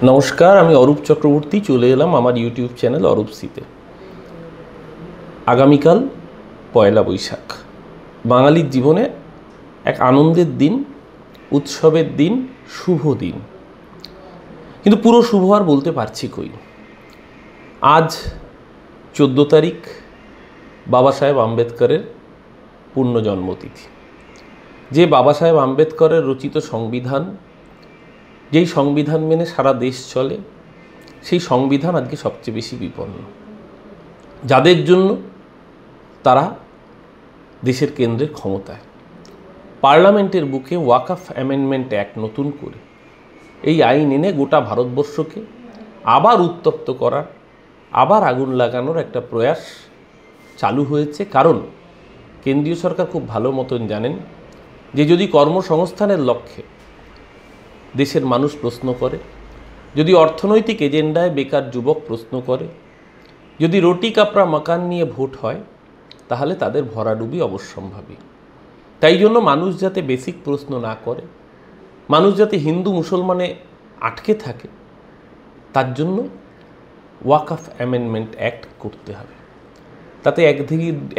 নমস্কার, আমি অরূপ চক্রবর্তী চলে এলাম আমার ইউটিউব চ্যানেল অরূপসিতে। আগামীকাল পয়লা বৈশাখ, বাঙালির জীবনে এক আনন্দের দিন, উৎসবের দিন, শুভ দিন। কিন্তু পুরো শুভ আর বলতে পারছি কই। আজ 14 তারিখ, বাবা সাহেব আম্বেদকরের পূর্ণ জন্মতিথি। যে বাবা সাহেব আম্বেদকরের রচিত সংবিধান, যেই সংবিধান মেনে সারা দেশ চলে, সেই সংবিধান আজকে সবচেয়ে বেশি বিপন্ন। যাদের জন্য তারা দেশের কেন্দ্রের ক্ষমতায়, পার্লামেন্টের বুকে ওয়াকফ অ্যামেন্ডমেন্ট অ্যাক্ট নতুন করে এই আইন এনে গোটা ভারতবর্ষকে আবার উত্তপ্ত করার, আবার আগুন লাগানোর একটা প্রয়াস চালু হয়েছে। কারণ কেন্দ্রীয় সরকার খুব ভালো মতন জানেন যে যদি কর্মসংস্থানের লক্ষ্যে দেশের মানুষ প্রশ্ন করে, যদি অর্থনৈতিক এজেন্ডায় বেকার যুবক প্রশ্ন করে, যদি রুটি কাপড়া মাকান নিয়ে ভোট হয়, তাহলে তাদের ভরাডুবি অবশ্যম্ভাবী। তাই জন্য মানুষ যাতে বেসিক প্রশ্ন না করে, মানুষ যাতে হিন্দু মুসলমানে আটকে থাকে, তার জন্য ওয়াকফ অ্যামেন্ডমেন্ট অ্যাক্ট করতে হবে। তাতে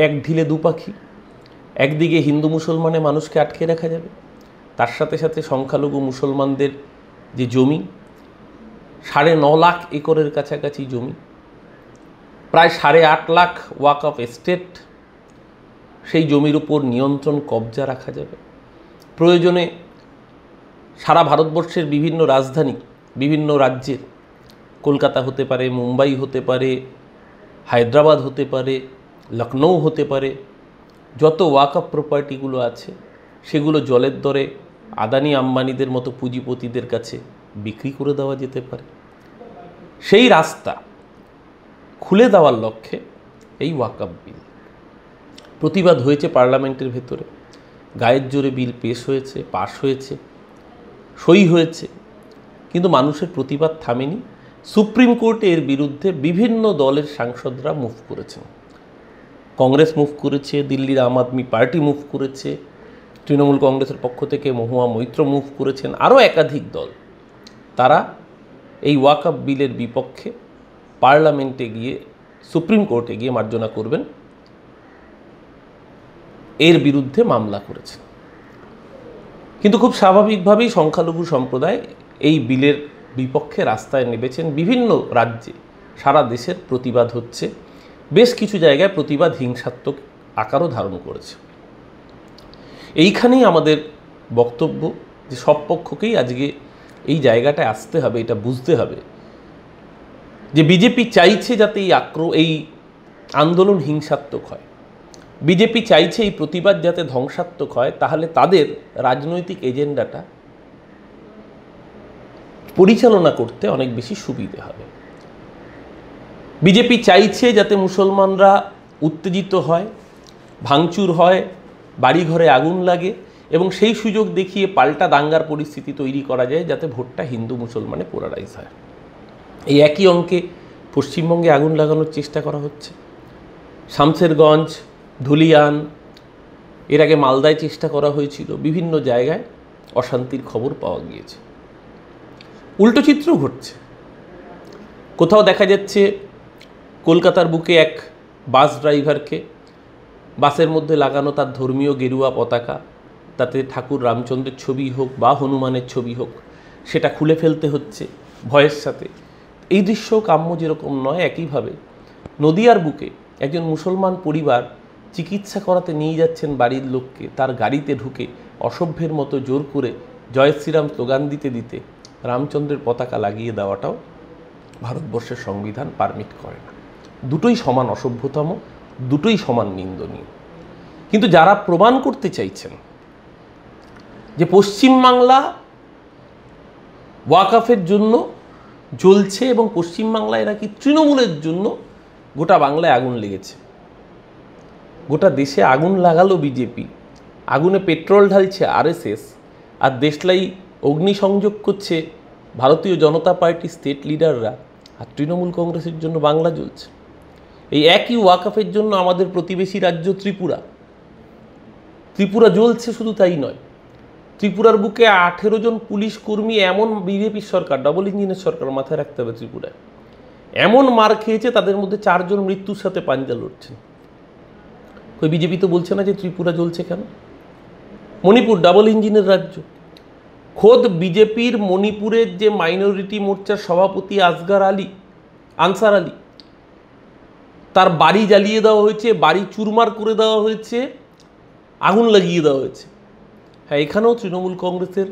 এক ঢিলে দু পাখি, একদিকে হিন্দু মুসলমানে মানুষকে আটকে রাখা যাবে, তার সাথে সাথে সংখ্যালঘু মুসলমানদের যে জমি, 9.5 লাখ একরের কাছাকাছি জমি, প্রায় 8.5 লাখ ওয়াকফ এস্টেট, সেই জমির উপর নিয়ন্ত্রণ কবজা রাখা যাবে। প্রয়োজনে সারা ভারতবর্ষের বিভিন্ন রাজধানী, বিভিন্ন রাজ্যের, কলকাতা হতে পারে, মুম্বাই হতে পারে, হায়দ্রাবাদ হতে পারে, লখনৌ হতে পারে, যত ওয়াকফ প্রপার্টিগুলো আছে সেগুলো জলের দরে আদানি আম্বানিদের মতো পুঁজিপতিদের কাছে বিক্রি করে দেওয়া যেতে পারে। সেই রাস্তা খুলে দেওয়ার লক্ষ্যে এই ওয়াকফ বিল। প্রতিবাদ হয়েছে পার্লামেন্টের ভেতরে, গায়ের জোরে বিল পাশ হয়েছে, সই হয়েছে, কিন্তু মানুষের প্রতিবাদ থামেনি। সুপ্রিম কোর্টে এর বিরুদ্ধে বিভিন্ন দলের সাংসদরা মুভ করেছেন। কংগ্রেস মুভ করেছে, দিল্লির আম আদমি পার্টি মুভ করেছে, তৃণমূল কংগ্রেসের পক্ষ থেকে মহুয়া মৈত্র মুভ করেছেন, আরও একাধিক দল। তারা এই ওয়াকফ বিলের বিপক্ষে পার্লামেন্টে গিয়ে, সুপ্রিম কোর্টে গিয়ে মার্জনা করবেন, এর বিরুদ্ধে মামলা করেছেন। কিন্তু খুব স্বাভাবিকভাবেই সংখ্যালঘু সম্প্রদায় এই বিলের বিপক্ষে রাস্তায় নেমেছেন। বিভিন্ন রাজ্যে, সারা দেশের প্রতিবাদ হচ্ছে। বেশ কিছু জায়গায় প্রতিবাদ হিংসাত্মক আকারও ধারণ করেছে। এইখানেই আমাদের বক্তব্য যে সব পক্ষকেই আজকে এই জায়গাটায় আসতে হবে, এটা বুঝতে হবে যে বিজেপি চাইছে যাতে এই আন্দোলন হিংসাত্মক হয়, বিজেপি চাইছে এই প্রতিবাদ যাতে ধ্বংসাত্মক হয়, তাহলে তাদের রাজনৈতিক এজেন্ডাটা পরিচালনা করতে অনেক বেশি সুবিধে হবে। বিজেপি চাইছে যাতে মুসলমানরা উত্তেজিত হয়, ভাঙচুর হয়, বাড়িঘরে আগুন লাগে এবং সেই সুযোগ দেখিয়ে পাল্টা দাঙ্গার পরিস্থিতি তৈরি করা যায় যাতে ভোটটা হিন্দু মুসলমানে পোলারাইজ হয়। এই একই অঙ্কে পশ্চিমবঙ্গে আগুন লাগানোর চেষ্টা করা হচ্ছে। শামসেরগঞ্জ, ধুলিয়ান, এর আগে মালদায় চেষ্টা করা হয়েছিল। বিভিন্ন জায়গায় অশান্তির খবর পাওয়া গিয়েছে। উল্টো চিত্র ঘটছে। কোথাও দেখা যাচ্ছে কলকাতার বুকে এক বাস ড্রাইভারকে বাসের মধ্যে লাগানো তার ধর্মীয় গেরুয়া পতাকা, তাতে ঠাকুর রামচন্দ্রের ছবি হোক বা হনুমানের ছবি হোক, সেটা খুলে ফেলতে হচ্ছে ভয়ের সাথে। এই দৃশ্য কাম্য যেরকম নয়, একইভাবে নদিয়ার বুকে একজন মুসলমান পরিবার চিকিৎসা করাতে নিয়ে যাচ্ছেন বাড়ির লোককে, তার গাড়িতে ঢুকে অসভ্যের মতো জোর করে জয় শ্রীরাম স্লোগান দিতে দিতে রামচন্দ্রের পতাকা লাগিয়ে দেওয়াটাও ভারতবর্ষের সংবিধান পারমিট করে না। দুটোই সমান অসভ্যতম, দুটোই সমান নিন্দনীয়। কিন্তু যারা প্রমাণ করতে চাইছেন যে পশ্চিমবাংলা ওয়াকফের জন্য জ্বলছে এবং পশ্চিমবাংলায় নাকি তৃণমূলের জন্য গোটা বাংলায় আগুন লেগেছে, গোটা দেশে আগুন লাগালো বিজেপি, আগুনে পেট্রোল ঢালছে আরএসএস, আর দেশলাই অগ্নিসংযোগ করছে ভারতীয় জনতা পার্টির স্টেট লিডাররা, আর তৃণমূল কংগ্রেসের জন্য বাংলা জ্বলছে। এই একই ওয়াকফের জন্য আমাদের প্রতিবেশী রাজ্য ত্রিপুরা জ্বলছে। শুধু তাই নয়, ত্রিপুরার বুকে 18 জন পুলিশ কর্মী, এমন বিজেপির সরকার, ডবল ইঞ্জিনের সরকার, মাথায় রাখতে হবে, ত্রিপুরায় এমন মার খেয়েছে, তাদের মধ্যে 4 জন মৃত্যুর সাথে পাঞ্জা লড়ছেন। ওই বিজেপি তো বলছে না যে ত্রিপুরা জ্বলছে কেন। মণিপুর ডাবল ইঞ্জিনের রাজ্য। খোদ বিজেপির মণিপুরের যে মাইনরিটি মোর্চার সভাপতি আনসার আলী, তার বাড়ি জ্বালিয়ে দেওয়া হয়েছে, বাড়ি চুরমার করে দেওয়া হয়েছে, আগুন লাগিয়ে দেওয়া হয়েছে। হ্যাঁ, এখানেও তৃণমূল কংগ্রেসের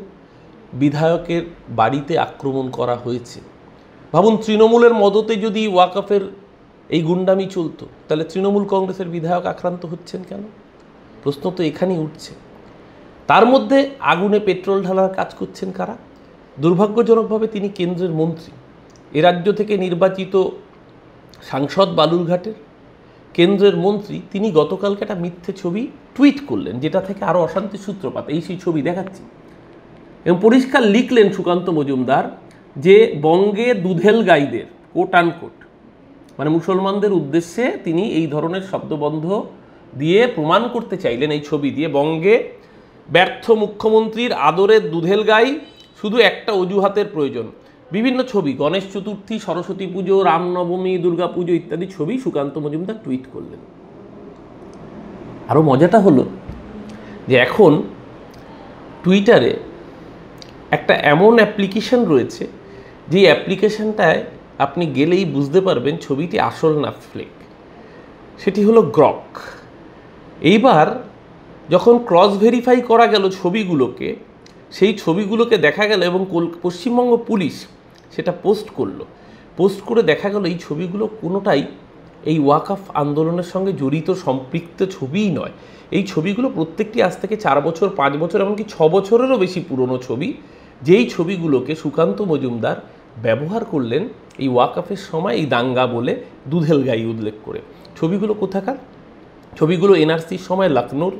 বিধায়কের বাড়িতে আক্রমণ করা হয়েছে। ভাবুন, তৃণমূলের মদতে যদি ওয়াকফের এই গুন্ডামি চলতো, তাহলে তৃণমূল কংগ্রেসের বিধায়ক আক্রান্ত হচ্ছেন কেন? প্রশ্ন তো এখানেই উঠছে। তার মধ্যে আগুনে পেট্রোল ঢালার কাজ করছেন কারা? দুর্ভাগ্যজনকভাবে তিনি কেন্দ্রের মন্ত্রী, এ রাজ্য থেকে নির্বাচিত সাংসদ বালুরঘাটের কেন্দ্রের মন্ত্রী। তিনি গতকালকে একটা মিথ্যে ছবি টুইট করলেন, যেটা থেকে আরও অশান্তির সূত্রপাত। সেই ছবি দেখাচ্ছি, এবং পরিষ্কার লিখলেন সুকান্ত মজুমদার যে বঙ্গে দুধেল গাইদের, কোট আনকোট, মানে মুসলমানদের উদ্দেশ্যে তিনি এই ধরনের শব্দবন্ধ দিয়ে প্রমাণ করতে চাইলেন, এই ছবি দিয়ে, বঙ্গে ব্যর্থ মুখ্যমন্ত্রীর আদরের দুধেল গাই, শুধু একটা অজুহাতের প্রয়োজন। বিভিন্ন ছবি, গণেশ চতুর্থী, সরস্বতী পুজো, রামনবমী, দুর্গা পুজো ইত্যাদি ছবি সুকান্ত মজুমদার টুইট করলেন। আরও মজাটা হলো যে এখন টুইটারে একটা এমন অ্যাপ্লিকেশন রয়েছে, যে অ্যাপ্লিকেশনটায় আপনি গেলেই বুঝতে পারবেন ছবিটি আসল না ফ্লেক। সেটি হলো গ্রক। এইবার যখন ক্রস ভেরিফাই করা গেল ছবিগুলোকে, সেই ছবিগুলোকে দেখা গেল, এবং পশ্চিমবঙ্গ পুলিশ সেটা পোস্ট করলো। পোস্ট করে দেখা গেল এই ছবিগুলো কোনোটাই এই ওয়াকফ আন্দোলনের সঙ্গে জড়িত সম্পৃক্ত ছবিই নয়। এই ছবিগুলো প্রত্যেকটি আজ থেকে 4 বছর, 5 বছর, এমনকি 6 বছরেরও বেশি পুরনো ছবি, যেই ছবিগুলোকে সুকান্ত মজুমদার ব্যবহার করলেন এই ওয়াকফের সময়, এই দাঙ্গা বলে দুধেল গাই উল্লেখ করে। ছবিগুলো কোথাকার? ছবিগুলো এনআরসির সময় লখনৌর,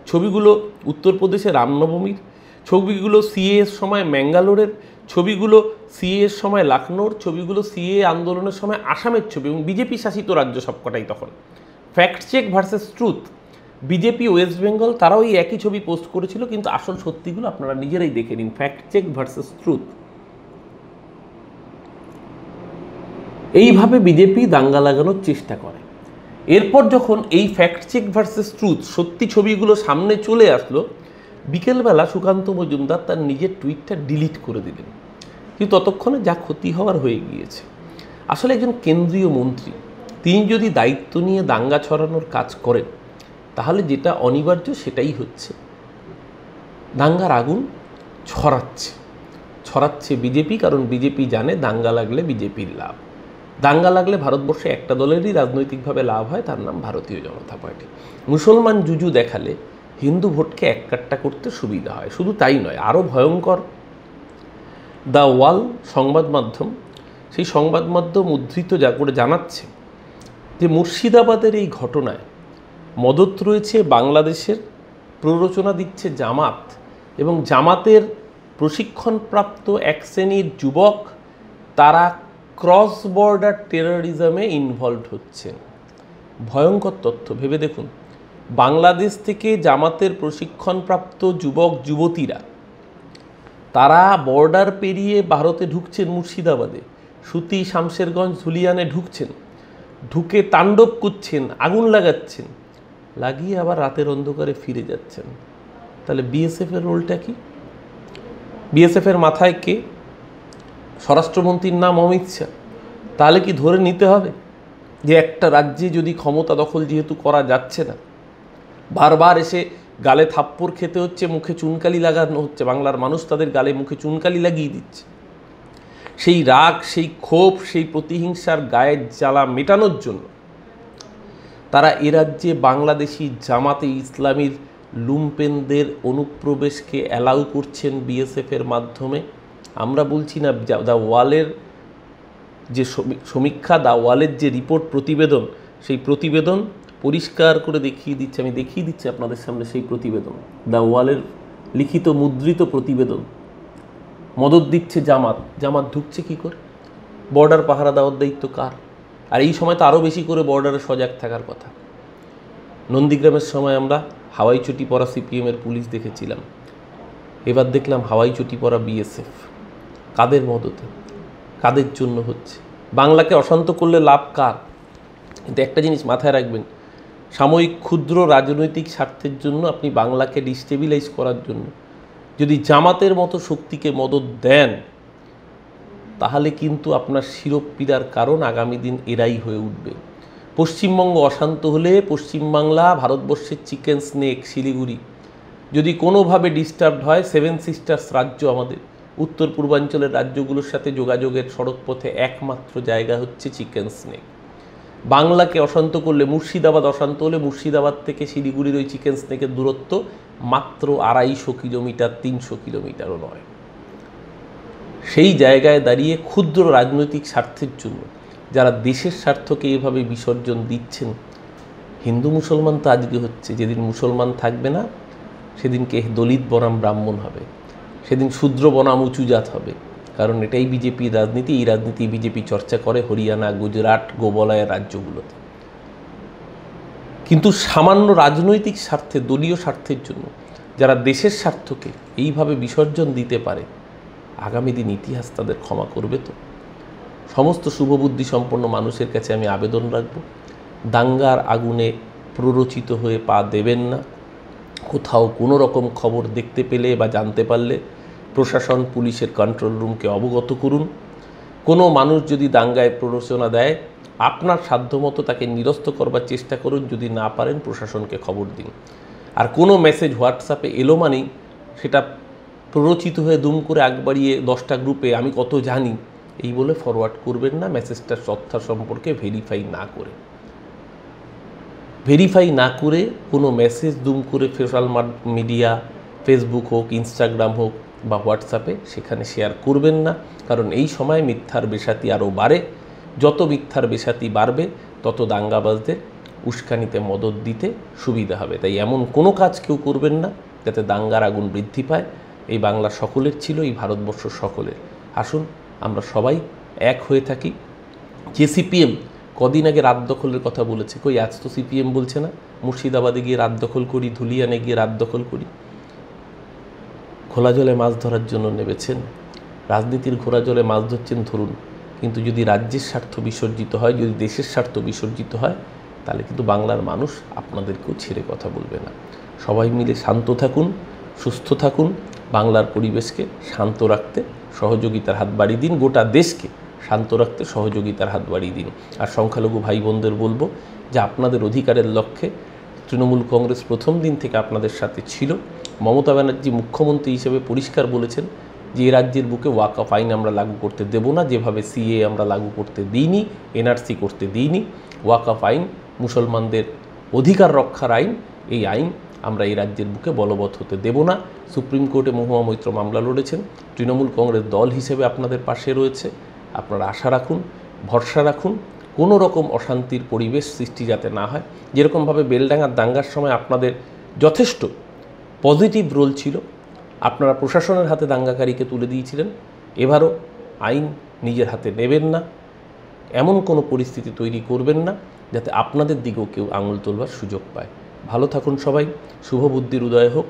ছবিগুলো উত্তরপ্রদেশের রামনবমীর, ছবিগুলো সিএর সময় ম্যাঙ্গালোরের, ছবিগুলো সিএর সময় লখনৌর, ছবিগুলো সিএ আন্দোলনের সময় আসামের ছবি, এবং বিজেপি শাসিত রাজ্য সবকটাই তখন। Fact check versus truth, BJP West Bengal, তারাও এই একই ছবি পোস্ট করেছিল, কিন্তু আসল সত্যিগুলো আপনারা নিজেরাই দেখে নিন। Fact check versus truth. এইভাবে বিজেপি দাঙ্গা লাগানোর চেষ্টা করে। এরপর যখন এই ফ্যাক্ট চেক ভার্সেস ট্রুথ সত্যি ছবিগুলো সামনে চলে আসলো, বিকেলবেলা সুকান্ত মজুমদার তার নিজের টুইটটা ডিলিট করে দিলেন। কিন্তু ততক্ষণে যা ক্ষতি হওয়ার হয়ে গিয়েছে। আসলে একজন কেন্দ্রীয় মন্ত্রী, তিনি যদি দায়িত্ব নিয়ে দাঙ্গা ছড়ানোর কাজ করেন, তাহলে যেটা অনিবার্য সেটাই হচ্ছে, দাঙ্গার আগুন ছড়াচ্ছে বিজেপি। কারণ বিজেপি জানে দাঙ্গা লাগলে বিজেপির লাভ। দাঙ্গা লাগলে ভারতবর্ষে একটা দলেরই রাজনৈতিকভাবে লাভ হয়, তার নাম ভারতীয় জনতা পার্টি। মুসলমান জুজু দেখালে হিন্দু ভোটকে এককাট্টা করতে সুবিধা হয়। শুধু তাই নয়, আরও ভয়ঙ্কর, দ্য ওয়াল সংবাদ মাধ্যম, সেই সংবাদ মাধ্যম উদ্ধৃত করে জানাচ্ছে যে মুর্শিদাবাদের এই ঘটনায় মদত রয়েছে বাংলাদেশের, প্ররোচনা দিচ্ছে জামাত, এবং জামাতের প্রশিক্ষণপ্রাপ্ত এক শ্রেণীর যুবক, তারা ক্রস বর্ডার টেররিজমে ইনভলভ হচ্ছেন। ভয়ঙ্কর তথ্য, ভেবে দেখুন। বাংলাদেশ থেকে জামাতের প্রশিক্ষণপ্রাপ্ত যুবক যুবতীরা, তারা বর্ডার পেরিয়ে ভারতে ঢুকছেন, মুর্শিদাবাদে, সুতি, শামশেরগঞ্জ, ধুলিয়ানে ঢুকছেন, ঢুকে তাণ্ডব করছেন, আগুন লাগাচ্ছেন, লাগিয়ে আবার রাতের অন্ধকারে ফিরে যাচ্ছেন। তাহলে বিএসএফের রোলটা কি? বিএসএফের মাথায় কে? স্বরাষ্ট্রমন্ত্রীর নাম অমিত শাহ। তাহলে কি ধরে নিতে হবে যে একটা রাজ্যে যদি ক্ষমতা দখল যেহেতু করা যাচ্ছে না, বারবার এসে গালে থাপ্পড় খেতে হচ্ছে, মুখে চুনকালি লাগানো হচ্ছে, বাংলার মানুষ তাদের গালে মুখে চুনকালি লাগিয়ে দিচ্ছে, সেই রাগ, সেই ক্ষোভ, সেই প্রতিহিংসার গায়ের জ্বালা মেটানোর জন্য তারা এ রাজ্যে বাংলাদেশি জামাতে ইসলামীর লুম্পেনদের অনুপ্রবেশকে অ্যালাউ করছেন বিএসএফের মাধ্যমে। আমরা বলছি না, দ্য ওয়ালের যে সমীক্ষা, দ্য ওয়ালের যে রিপোর্ট, প্রতিবেদন, সেই প্রতিবেদন পরিষ্কার করে দেখিয়ে দিচ্ছে। আমি দেখিয়ে দিচ্ছি আপনাদের সামনে সেই প্রতিবেদন, দ্য ওয়ালের লিখিত মুদ্রিত প্রতিবেদন। মদত দিচ্ছে জামাত। জামাত ঢুকছে কী করে? বর্ডার পাহারা দেওয়ার দায়িত্ব কার? আর এই সময় তো আরও বেশি করে বর্ডারে সজাগ থাকার কথা। নন্দীগ্রামের সময় আমরা হাওয়াই চটি পরা সিপিএমের পুলিশ দেখেছিলাম, এবার দেখলাম হাওয়াই চটি পরা বিএসএফ। কাদের মদতে, কাদের জন্য হচ্ছে? বাংলাকে অশান্ত করলে লাভ কার? কিন্তু একটা জিনিস মাথায় রাখবেন, সাময়িক ক্ষুদ্র রাজনৈতিক স্বার্থের জন্য আপনি বাংলাকে ডিস্টেবিলাইজ করার জন্য যদি জামাতের মতো শক্তিকে মদত দেন, তাহলে কিন্তু আপনার শিরোপীড়ার কারণ আগামী দিন এরাই হয়ে উঠবে। পশ্চিমবঙ্গ অশান্ত হলে পশ্চিমবাংলা, ভারতবর্ষের চিকেন স্নেক শিলিগুড়ি যদি কোনোভাবে ডিস্টার্বড হয়, 7 সিস্টার্স রাজ্য আমাদের উত্তর পূর্বাঞ্চলের রাজ্যগুলোর সাথে যোগাযোগের সড়কপথে একমাত্র জায়গা হচ্ছে চিকেন স্নেক। বাংলাকে অশান্ত করলে, মুর্শিদাবাদ অশান্ত হলে মুর্শিদাবাদ থেকে শিলিগুড়ির ওই চিকেন স্নেকের দূরত্ব মাত্র 250 কিলোমিটার, 300 কিলোমিটারও নয়। সেই জায়গায় দাঁড়িয়ে ক্ষুদ্র রাজনৈতিক স্বার্থের জন্য যারা দেশের স্বার্থকে এভাবে বিসর্জন দিচ্ছেন, হিন্দু মুসলমান তো আজকে হচ্ছে, যেদিন মুসলমান থাকবে না সেদিনকে দলিত বনাম ব্রাহ্মণ হবে, সেদিন শূদ্র বনাম উঁচু জাত হবে। কারণ এটাই বিজেপির রাজনীতি। এই রাজনীতি বিজেপি চর্চা করে হরিয়ানা, গুজরাট, গোবলয়ের রাজ্যগুলোতে। কিন্তু সামান্য রাজনৈতিক স্বার্থে, দলীয় স্বার্থের জন্য যারা দেশের স্বার্থকে এইভাবে বিসর্জন দিতে পারে, আগামী দিন ইতিহাস তাদের ক্ষমা করবে তো? সমস্ত শুভবুদ্ধি সম্পন্ন মানুষের কাছে আমি আবেদন রাখব, দাঙ্গার আগুনে প্ররোচিত হয়ে পা দেবেন না। কোথাও কোনো রকম খবর দেখতে পেলে বা জানতে পারলে প্রশাসন, পুলিশের কন্ট্রোল রুমকে অবগত করুন। কোনো মানুষ যদি দাঙ্গায় প্ররোচনা দেয়, আপনার সাধ্যমতো তাকে নিরস্ত করবার চেষ্টা করুন। যদি না পারেন প্রশাসনকে খবর দিন। আর কোনো মেসেজ হোয়াটসঅ্যাপে এলো মানেই সেটা প্ররোচিত হয়ে দুম করে আগ বাড়িয়ে 10টা গ্রুপে আমি কত জানি এই বলে ফরওয়ার্ড করবেন না, মেসেজটার তথ্য সম্পর্কে ভেরিফাই না করে কোনো মেসেজ দুম করে সোশ্যাল মিডিয়া, ফেসবুক হোক, ইনস্টাগ্রাম হোক বা হোয়াটসঅ্যাপে সেখানে শেয়ার করবেন না। কারণ এই সময় মিথ্যার বেসাতি আরও বাড়ে। যত মিথ্যার বেসাতি বাড়বে তত দাঙ্গাবাজদের উস্কানিতে মদত দিতে সুবিধা হবে। তাই এমন কোনো কাজ কেউ করবেন না যাতে দাঙ্গার আগুন বৃদ্ধি পায়। এই বাংলা সকলের ছিল, এই ভারতবর্ষ সকলের। আসুন আমরা সবাই এক হয়ে থাকি। যে সিপিএম কদিন আগে রাত দখলের কথা বলেছে, কই আজ তো সিপিএম বলছে না মুর্শিদাবাদে গিয়ে রাত দখল করি, ধুলিয়ানে গিয়ে রাত দখল করি। খোলা জলে মাছ ধরার জন্য নেমেছেন, রাজনীতির ঘোলা জলে মাছ ধরছেন ধরুন, কিন্তু যদি রাজ্যের স্বার্থ বিসর্জিত হয়, যদি দেশের স্বার্থ বিসর্জিত হয়, তাহলে কিন্তু বাংলার মানুষ আপনাদেরকেও ছেড়ে কথা বলবে না। সবাই মিলে শান্ত থাকুন, সুস্থ থাকুন, বাংলার পরিবেশকে শান্ত রাখতে সহযোগিতার হাত বাড়িয়ে দিন, গোটা দেশকে শান্ত রাখতে সহযোগিতার হাত বাড়িয়ে দিন। আর সংখ্যালঘু ভাই বোনদের বলবো যে আপনাদের অধিকারের লক্ষ্যে তৃণমূল কংগ্রেস প্রথম দিন থেকে আপনাদের সাথে ছিল। মমতা ব্যানার্জি মুখ্যমন্ত্রী হিসেবে পরিষ্কার বলেছেন যে এই রাজ্যের বুকে ওয়াকফ আইন আমরা লাগু করতে দেব না, যেভাবে সিএ আমরা লাগু করতে দিইনি, এনআরসি করতে দিইনি। ওয়াকফ আইন মুসলমানদের অধিকার রক্ষার আইন, এই আইন আমরা এই রাজ্যের বুকে বলবৎ হতে দেব না। সুপ্রিম কোর্টে মহুয়া মৈত্র মামলা লড়েছেন, তৃণমূল কংগ্রেস দল হিসেবে আপনাদের পাশে রয়েছে। আপনারা আশা রাখুন, ভরসা রাখুন, কোনো রকম অশান্তির পরিবেশ সৃষ্টি যাতে না হয়। যেরকমভাবে বেলডাঙ্গার দাঙ্গার সময় আপনাদের যথেষ্ট পজিটিভ রোল ছিল, আপনারা প্রশাসনের হাতে দাঙ্গাকারীকে তুলে দিয়েছিলেন, এবারও আইন নিজের হাতে নেবেন না, এমন কোনো পরিস্থিতি তৈরি করবেন না যাতে আপনাদের দিকেও কেউ আঙুল তোলবার সুযোগ পায়। ভালো থাকুন সবাই, শুভ বুদ্ধির উদয় হোক।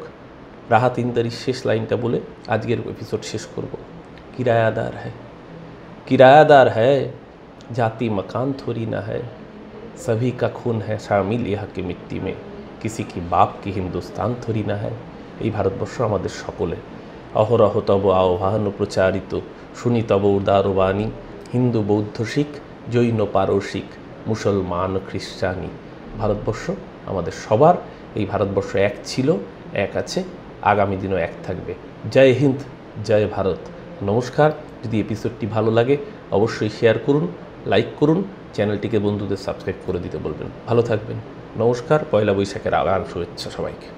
রাহাত ইন্দারির শেষ লাইনটা বলে আজকের এপিসোড শেষ করব। किरायादार है जाति मकान थोड़ी ना है, सभी का खून है शामिल यहाँ की मिट्टी में, किसी की बाप की हिंदुस्तान थोड़ी ना है। এই ভারতবর্ষ আমাদের সকলের। অহরহ তব আহ্বান প্রচারিত, শুনি তব উদারবাণী, হিন্দু বৌদ্ধ শিখ জৈন পারসিক মুসলমান খ্রিস্টানি। ভারতবর্ষ আমাদের সবার। এই ভারতবর্ষ এক ছিল, এক আছে, আগামী দিনও এক থাকবে। জয় হিন্দ, জয় ভারত। নমস্কার। যদি এপিসোডটি ভালো লাগে অবশ্যই শেয়ার করুন, লাইক করুন, চ্যানেলটিকে বন্ধুদের সাবস্ক্রাইব করে দিতে বলবেন। ভালো থাকবেন। নমস্কার। পয়লা বৈশাখের আগাম শুভেচ্ছা সবাইকে।